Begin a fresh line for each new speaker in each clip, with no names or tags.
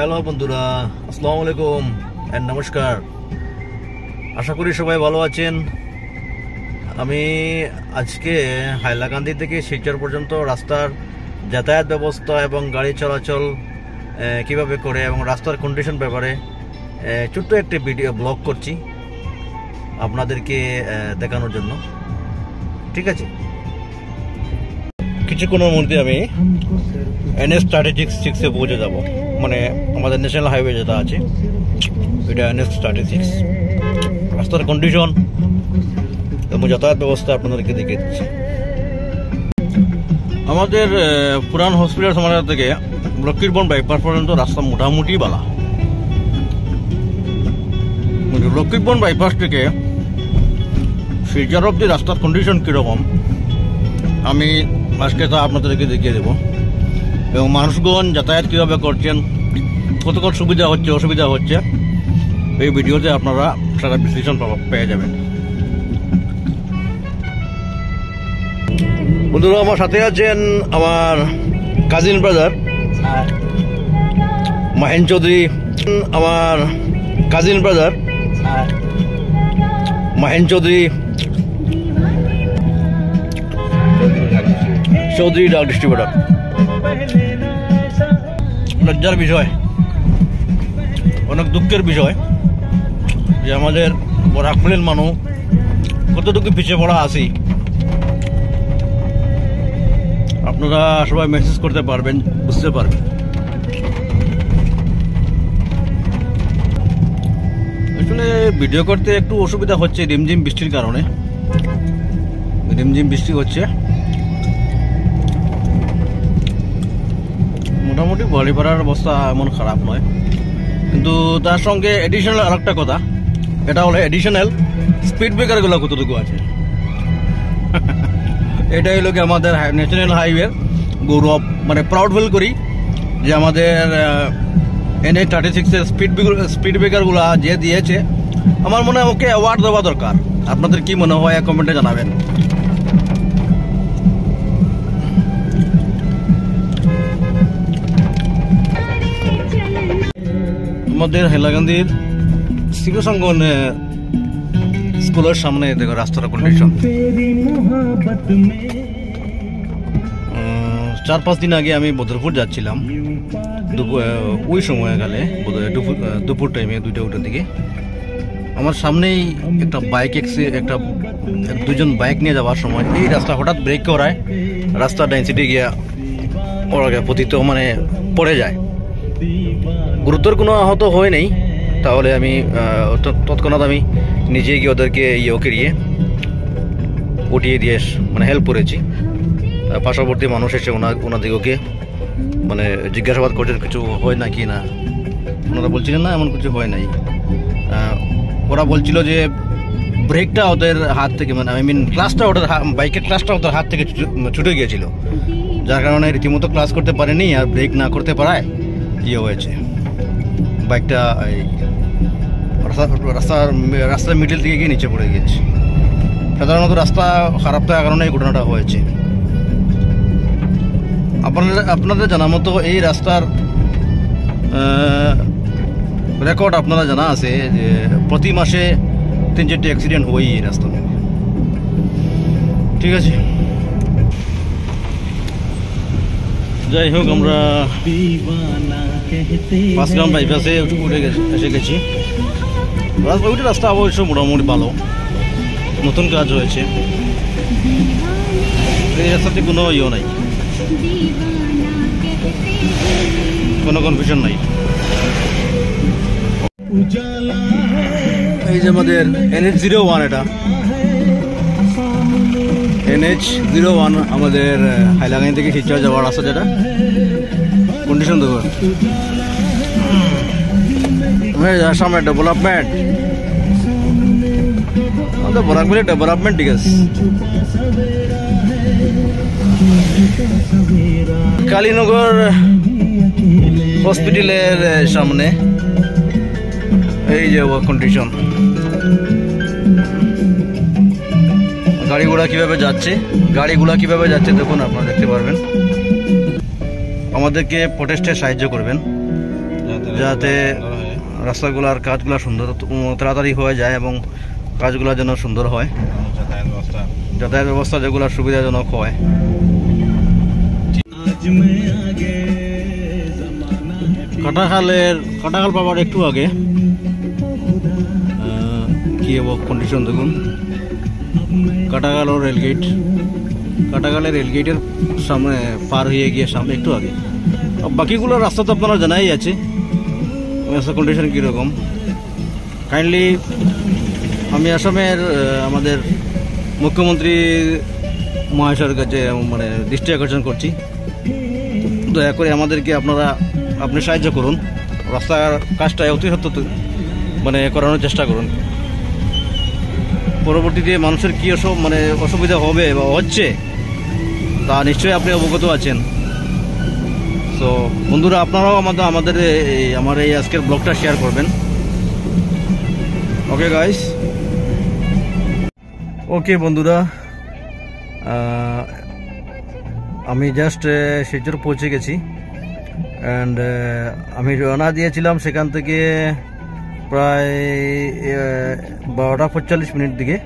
Hello বন্ধুরা, আসসালামু আলাইকুম এন্ড নমস্কার। আশা করি সবাই ভালো আছেন। আমি আজকে হাইলাকান্দি থেকে শিলচর পর্যন্ত রাস্তার যাতায়াত ব্যবস্থা এবং গাড়ি চলাচল কিভাবে করে এবং রাস্তার কন্ডিশন ব্যাপারে ছোট্ট একটি ভিডিও ব্লগ করছি আপনাদেরকে দেখানোর জন্য। ঠিক আছে, কিছুক্ষণের মধ্যে আমি NH 36 পৌঁছে যাব, মানে আমাদের ন্যাশনাল হাইওয়ে যেটা আছে এটা NH 36। রাস্তার কন্ডিশন এবং যাতায়াত ব্যবস্থা আপনাদেরকে দেখিয়ে দিচ্ছি। আমাদের পুরান হসপিটাল সমাজ থেকে লক্ষ্মীরবন বাইপাস পর্যন্ত রাস্তা মোটামুটি বালা। লক্ষ্মীরবন বাইপাস থেকে শিলচর অব্দি রাস্তার কন্ডিশন কীরকম আমি আজকে তা আপনাদেরকে দেখিয়ে দেবো, এবং মানুষগণ যাতায়াত কীভাবে করছেন, কতক্ষণ সুবিধা হচ্ছে অসুবিধা হচ্ছে, এই ভিডিওতে আপনারা সারা বিশ্লেষণ পেয়ে যাবেন। বন্ধুরা, আমার সাথে আছেন আমার কাজিন ব্রাদার মাহিন চৌধুরী, আমার কাজিন ব্রাদার মাহিন চৌধুরী, চৌধুরী ডাক ডিস্ট্রিবিউটর। লজ্জার বিষয়, অনেক দুঃখের বিষয় যে আমাদের বরাকপুরের মানুষ কতটুকু পিছিয়ে পড়া আছি। আপনারা সবাই মেসেজ করতে পারবেন, বুঝতে পারবেন। আসলে ভিডিও করতে একটু অসুবিধা হচ্ছে রিমঝিম বৃষ্টির কারণে। রিমঝিম বৃষ্টি হচ্ছে, মোটামুটি বাড়িপাড়ার অবস্থা এমন খারাপ নয়, কিন্তু তার সঙ্গে এডিশনাল আরেকটা কথা, এটা হলো এডিশনাল স্পিড ব্রেকারগুলো কতটুকু আছে। এটাই হলো কি আমাদের ন্যাশনাল হাইওয়ের গৌরব, মানে প্রাউড ফিল করি যে আমাদের NH 36-এর স্পিড ব্রেকারগুলো যে দিয়েছে, আমার মনে হয় ওকে অ্যাওয়ার্ড দেওয়া দরকার। আপনাদের কি মনে হয় কমেন্টে জানাবেন। আমাদের হাইলাকান্দির শিবসঙ্গন স্কুলের সামনে দেখো রাস্তার কন্ডিশন। 4-5 দিন আগে আমি বদরপুর যাচ্ছিলাম, ওই সময়কালে দুপুর টাইমে 2টার দিকে আমার সামনেই একটা বাইক দুজন বাইক নিয়ে যাওয়ার সময় এই রাস্তা হঠাৎ ব্রেক করায়, রাস্তা ডেন্সিটি গিয়া ওরা পতিত মানে পড়ে যায়। গুরুতর কোনো আহত হয় নেই, তাহলে আমি তৎক্ষণাৎ আমি নিজে গিয়ে ওদেরকে উঠিয়ে দিয়ে মানে হেল্প করেছি। পার্শ্ববর্তী মানুষ এসে ওনাদিকে মানে জিজ্ঞাসাবাদ করছে কিছু হয় না কি না। ওনারা বলছিলেন না এমন কিছু হয় নাই। ওরা বলছিল যে ব্রেকটা ওদের হাত থেকে, মানে ক্লাসটা ওদের বাইকের ক্লাসটা ওদের হাত থেকে ছুটে গিয়েছিল, যার কারণে রীতিমতো ক্লাস করতে পারেনি, আর ব্রেক না করতে পারায় হয়েছে, বাইকটা রাস্তার মিডল থেকে গিয়ে নিচে পড়ে গিয়েছে। সাধারণত রাস্তা খারাপ থাকার কারণে এই ঘটনাটা হয়েছে। আপনাদের জানা মতো এই রাস্তার রেকর্ড আপনারা জানা আছে যে প্রতি মাসে 3-4টি অ্যাক্সিডেন্ট হই এই রাস্তা। ঠিক আছে, যাই হোক, আমরা 5 গ্রাম বাইপাসে এসে গেছি। ওইটা রাস্তা অবশ্য মোটামুটি ভালো, নতুন কাজ হয়েছে, এই রাস্তাতে কোনো নাই, কোনো কনফিউশন নাই। এই যে আমাদের NH 01, এটা NH 01 আমাদের হাইলাকান্দি থেকে শিলচর যাওয়ার রাস্তা, যেটা কন্ডিশন দেবো সামনে ডেভেলপমেন্ট, আমাদের বরাকপুরের ডেভেলপমেন্ট ঠিক আছে। কালীনগর হসপিটালের সামনে এই যে কন্ডিশন, গাড়িগুলা কিভাবে যাচ্ছে দেখুন, আপনারা দেখতে পারবেন। আমাদেরকে প্রোটেস্টে সাহায্য করবেন, যাতে রাস্তাগুলোর কাজগুলো সুন্দর তাড়াতাড়ি হয়ে যায় এবং কাজগুলো যেন সুন্দর হয়, যাতায়াত ব্যবস্থা যেগুলো সুবিধাজনক হয়। কাটাখাল পাওয়ার একটু আগে কি কন্ডিশন দেখুন, কাটাখাল রেলগেটের সামনে পার হয়ে গিয়ে সামনে একটু আগে। বাকিগুলো রাস্তা তো আপনারা জানাই আছে রাস্তার কন্ডিশন কীরকম। কাইন্ডলি আমি আসামের আমাদের মুখ্যমন্ত্রী মহাশয়ের কাছে মানে দৃষ্টি আকর্ষণ করছি, দয়া করে আমাদেরকে আপনি সাহায্য করুন, রাস্তার কাজটা অতি সত্ত্বর মানে করানোর চেষ্টা করুন। পরবর্তীতে মানুষের কী অসুবিধা হবে বা হচ্ছে তা নিশ্চয়ই আপনি অবগত আছেন। তো বন্ধুরা, আপনারাও আমার এই আজকের ব্লগটা শেয়ার করবেন। ওকে গাইস, ওকে বন্ধুরা, আমি জাস্ট শিলচর পৌঁছে গেছি অ্যান্ড আমি রওনা দিয়েছিলাম সেখান থেকে প্রায় 12:45 দিকে,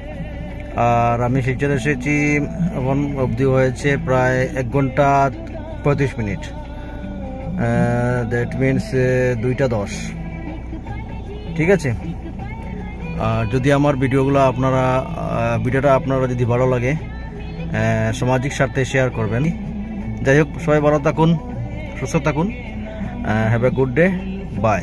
আর আমি শিলচর এসেছি এখন অবধি হয়েছে প্রায় 1 ঘন্টা 35 মিনিট। That means 2:10। ঠিক আছে, আর যদি আমার ভিডিওটা আপনারা যদি ভালো লাগে সামাজিক স্বার্থে শেয়ার করবেন। যাই হোক, সবাই ভালো থাকুন, সুস্থ থাকুন, have a good day, by.